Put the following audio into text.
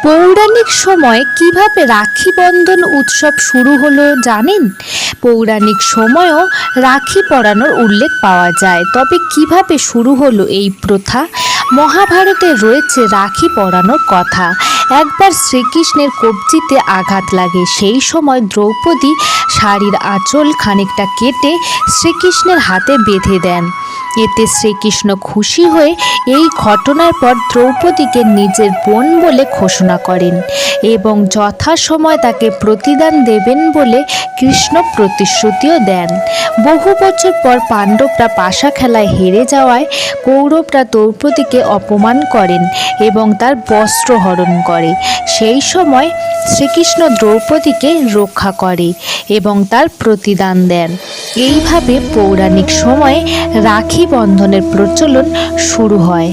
পৌরাণিক সময়ে কিভাবে রাখি বন্ধন উৎসব শুরু হলো জানেন? পৌরাণিক সময়েও রাখি পরানোর উল্লেখ পাওয়া যায়, তবে কিভাবে শুরু হলো এই প্রথা? মহাভারতে রয়েছে রাখি পরানোর কথা। একবার শ্রীকৃষ্ণের কবজিতে আঘাত লাগে, সেই সময় দ্রৌপদী শাড়ির আঁচল খানিকটা কেটে শ্রীকৃষ্ণের হাতে বেঁধে দেন। এতে শ্রীকৃষ্ণ খুশি হয়ে এই ঘটনার পর দ্রৌপদীকে নিজের বোন বলে ঘোষণা করেন এবং যথাসময় তাকে প্রতিদান দেবেন বলে কৃষ্ণ প্রতিশ্রুতিও দেন। বহু বছর পর পাণ্ডবরা পাশা খেলায় হেরে যাওয়ায় কৌরবরা দ্রৌপদীকে অপমান করেন এবং তার বস্ত্র হরণ করে। সেই সময় শ্রীকৃষ্ণ দ্রৌপদীকে রক্ষা করে এবং তার প্রতিদান দেন। এইভাবে পৌরাণিক সময়ে রাখি বন্ধনের প্রচলন শুরু হয়।